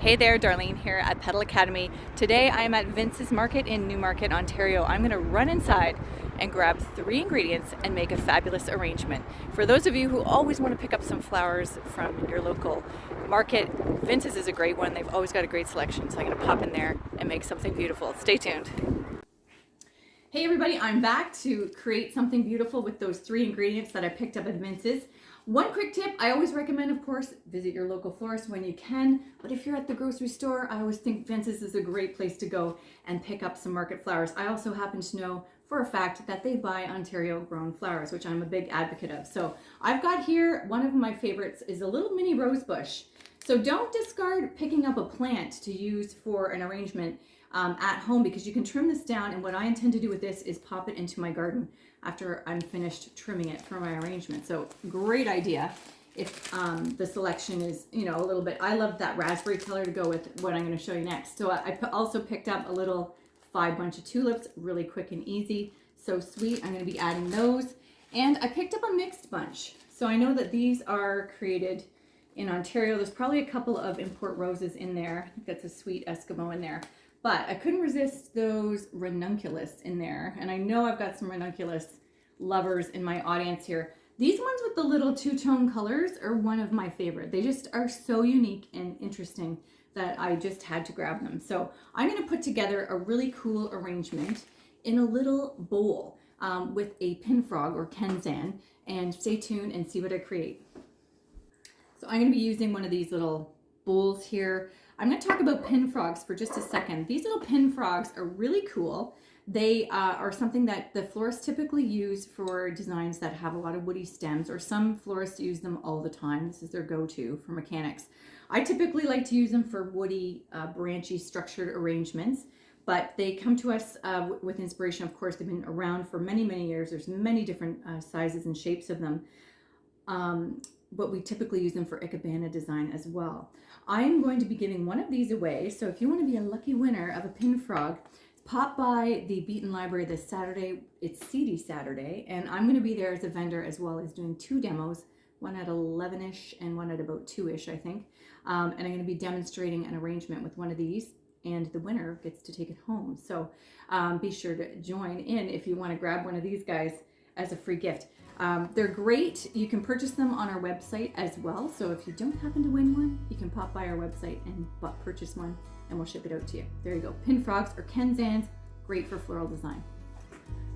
Hey there, Darlene here at Petal Academy. Today I am at Vince's Market in Newmarket, Ontario. I'm going to run inside and grab 3 ingredients and make a fabulous arrangement. For those of you who always want to pick up some flowers from your local market, Vince's is a great one. They've always got a great selection, so I'm going to pop in there and make something beautiful. Stay tuned. Hey everybody, I'm back to create something beautiful with those 3 ingredients that I picked up at Vince's. One quick tip, I always recommend, of course, visit your local florist when you can, but if you're at the grocery store, I always think Vince's is a great place to go and pick up some market flowers. I also happen to know for a fact that they buy Ontario grown flowers, which I'm a big advocate of. So I've got here, one of my favorites is a little mini rose bush. So don't discard picking up a plant to use for an arrangement at home, because you can trim this down, and what I intend to do with this is pop it into my garden after I'm finished trimming it for my arrangement. So great idea if the selection is, a little bit. I love that raspberry color to go with what I'm going to show you next. So I also picked up a little 5 bunch of tulips, really quick and easy, so sweet. I'm going to be adding those, and I picked up a mixed bunch. So I know that these are created in Ontario. There's probably a couple of import roses in there. I think that's a sweet Eskimo in there. But I couldn't resist those ranunculus in there. And I know I've got some ranunculus lovers in my audience here. These ones with the little two-tone colors are one of my favorite. They just are so unique and interesting that I just had to grab them. So I'm gonna put together a really cool arrangement in a little bowl with a pin frog or kenzan, and stay tuned and see what I create. So I'm gonna be using one of these little bowls here. I'm going to talk about pin frogs for just a second. These little pin frogs are really cool. They are something that the florists typically use for designs that have a lot of woody stems, or some florists use them all the time. This is their go-to for mechanics. I typically like to use them for woody, branchy, structured arrangements, but they come to us with inspiration. Of course, they've been around for many, many years. There's many different sizes and shapes of them. But we typically use them for ikebana design as well. I am going to be giving one of these away, so if you want to be a lucky winner of a pin frog, pop by the Beaton Library this Saturday. It's Seedy Saturday, and I'm going to be there as a vendor, as well as doing 2 demos, one at 11ish and one at about 2ish, I think. And I'm going to be demonstrating an arrangement with one of these, and the winner gets to take it home. So be sure to join in if you want to grab one of these guys as a free gift. They're great. You can purchase them on our website as well. So if you don't happen to win one, you can pop by our website and purchase one, and we'll ship it out to you. There you go. Pin frogs or kenzans, great for floral design.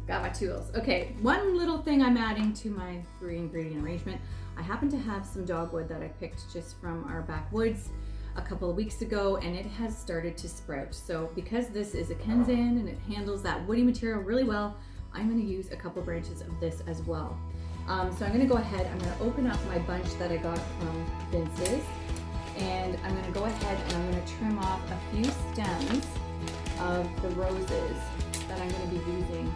Got my tools. Okay, one little thing I'm adding to my 3 ingredient arrangement. I happen to have some dogwood that I picked just from our backwoods a couple of weeks ago, and it has started to sprout. So because this is a kenzan and it handles that woody material really well, I'm going to use a couple branches of this as well. So I'm going to go ahead, I'm going to open up my bunch that I got from Vince's, and I'm going to go ahead and I'm going to trim off a few stems of the roses that I'm going to be using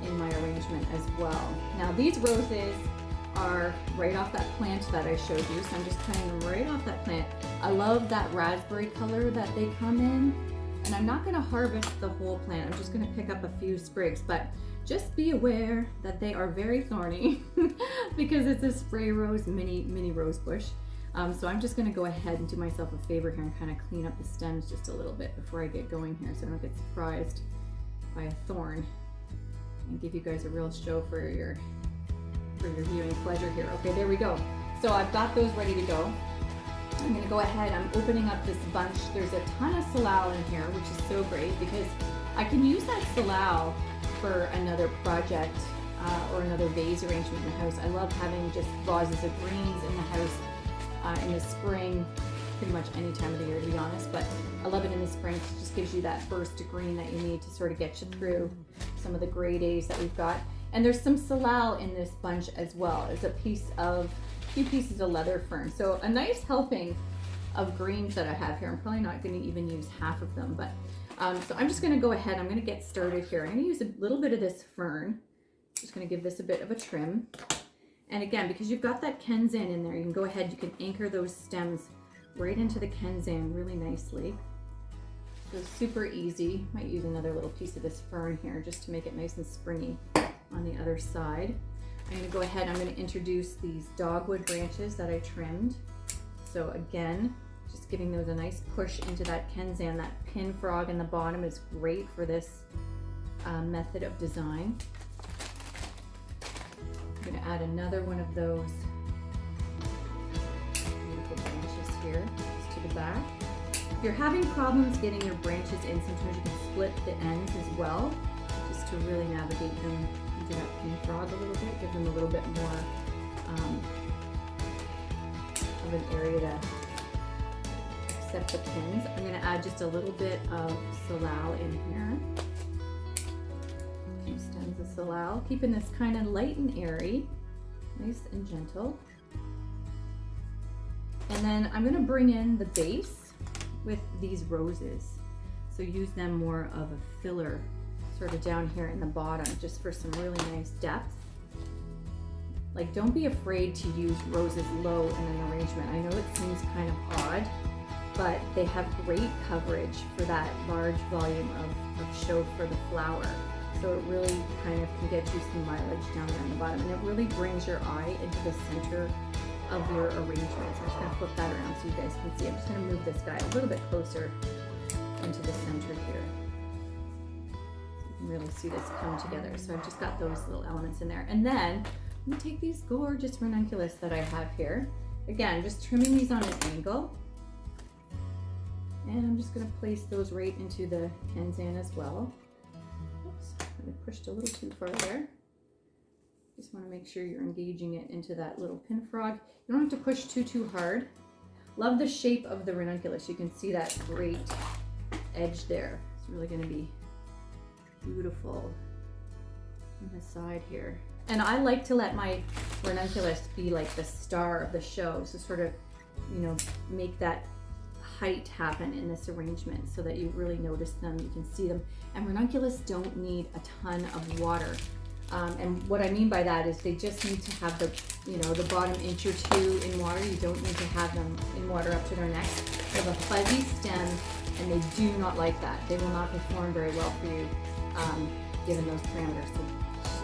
in my arrangement as well. Now these roses are right off that plant that I showed you, so I'm just cutting them right off that plant. I love that raspberry color that they come in. And I'm not going to harvest the whole plant. I'm just going to pick up a few sprigs, but just be aware that they are very thorny because it's a spray rose, mini rose bush. So I'm just going to go ahead and do myself a favor here and kind of clean up the stems just a little bit before I get going here, so I don't get surprised by a thorn, and give you guys a real show for your viewing pleasure here. Okay, there we go. So I've got those ready to go. I'm going to go ahead, I'm opening up this bunch. There's a ton of salal in here, which is so great because I can use that salal for another project or another vase arrangement in the house. I love having just vases of greens in the house in the spring, pretty much any time of the year to be honest, but I love it in the spring. It just gives you that burst of green that you need to sort of get you through some of the gray days that we've got. And there's some salal in this bunch as well. There's a few pieces of leather fern. So a nice helping of greens that I have here. I'm probably not going to even use half of them, but so I'm just going to go ahead. I'm going to get started here. I'm going to use a little bit of this fern. Just going to give this a bit of a trim. And again, because you've got that kenzan in there, you can go ahead, you can anchor those stems right into the kenzan really nicely. So super easy. Might use another little piece of this fern here just to make it nice and springy on the other side. I'm going to go ahead, I'm going to introduce these dogwood branches that I trimmed. So again, Just giving those a nice push into that Kenzan. That pin frog in the bottom is great for this method of design. I'm going to add another one of those beautiful branches here, just to the back. If you're having problems getting your branches in, sometimes you can split the ends as well, just to really navigate them into that pin frog a little bit, give them a little bit more of an area to accept the pins. I'm going to add just a little bit of salal in here. A few stems of salal, keeping this kind of light and airy, nice and gentle. And then I'm going to bring in the base with these roses. So use them more of a filler sort of down here in the bottom, just for some really nice depth. Like, don't be afraid to use roses low in an arrangement. I know it seems kind of odd, but they have great coverage for that large volume of show for the flower. So it really kind of can get you some mileage down there on the bottom, and it really brings your eye into the center of your arrangement. So I'm just going to flip that around so you guys can see. I'm just going to move this guy a little bit closer into the center here, so you can really see this come together. So I've just got those little elements in there. And then I'm going to take these gorgeous ranunculus that I have here. Again, just trimming these on an angle. And I'm just going to place those right into the Kenzan as well. Oops, I pushed a little too far there. Just want to make sure you're engaging it into that little pin frog. You don't have to push too hard. Love the shape of the ranunculus. You can see that great edge there. It's really going to be beautiful on the side here. And I like to let my ranunculus be like the star of the show. So sort of, you know, make that height happen in this arrangement so that you really notice them, you can see them. And ranunculus don't need a ton of water. And what I mean by that is they just need to have the, you know, the bottom inch or two in water. You don't need to have them in water up to their neck. They have a fuzzy stem and they do not like that. They will not perform very well for you given those parameters. So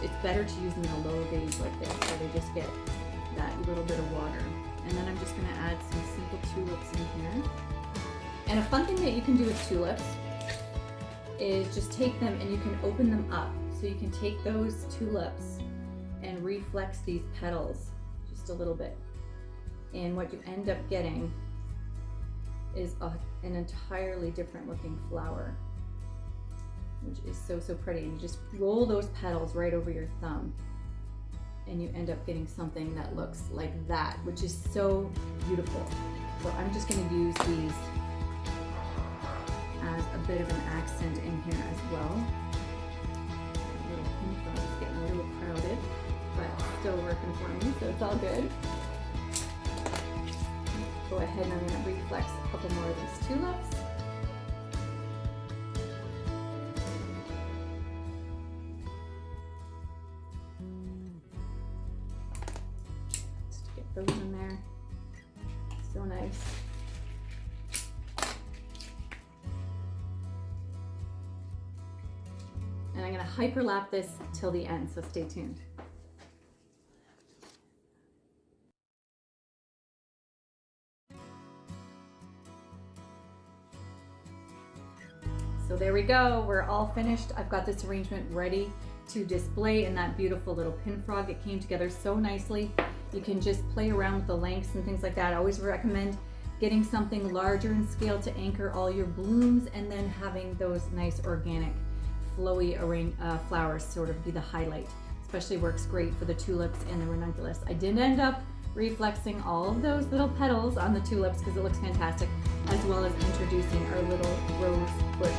it's better to use them in a low vase like this where they just get that little bit of water. And then I'm just going to add some simple tulips in here. And a fun thing that you can do with tulips is just take them and you can open them up. So you can take those tulips and reflex these petals just a little bit. And what you end up getting is an entirely different looking flower, which is so pretty. And you just roll those petals right over your thumb and you end up getting something that looks like that, which is so beautiful. So I'm just going to use these as a bit of an accent in here as well. The little pin frog is getting a little crowded, but still working for me, so it's all good. Go ahead and I'm going to reflex a couple more of these tulips. Just to get those in there. So nice. And I'm going to hyperlap this till the end, so stay tuned. So there we go, we're all finished. I've got this arrangement ready to display in that beautiful little pin frog. It came together so nicely. You can just play around with the lengths and things like that. I always recommend getting something larger in scale to anchor all your blooms, and then having those nice organic flowy flowers sort of be the highlight. Especially works great for the tulips and the ranunculus. I did end up reflexing all of those little petals on the tulips because it looks fantastic, as well as introducing our little rose bush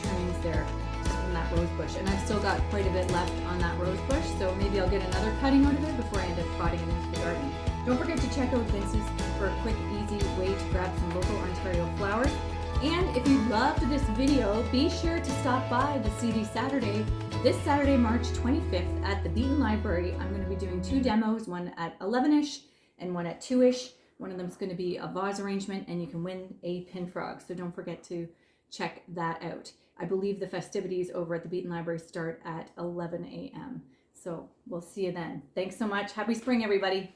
trimmings there from that rose bush. And I've still got quite a bit left on that rose bush, so maybe I'll get another cutting out of it before I end up potting it into the garden. Don't forget to check out Vince's for a quick, easy way to grab some local Ontario flowers. And if you loved this video, be sure to stop by the CD Saturday, this Saturday, March 25th at the Beaton Library. I'm going to be doing 2 demos, one at 11ish and one at 2ish. One of them is going to be a vase arrangement, and you can win a pin frog. So don't forget to check that out. I believe the festivities over at the Beaton Library start at 11 a.m. So we'll see you then. Thanks so much. Happy spring, everybody.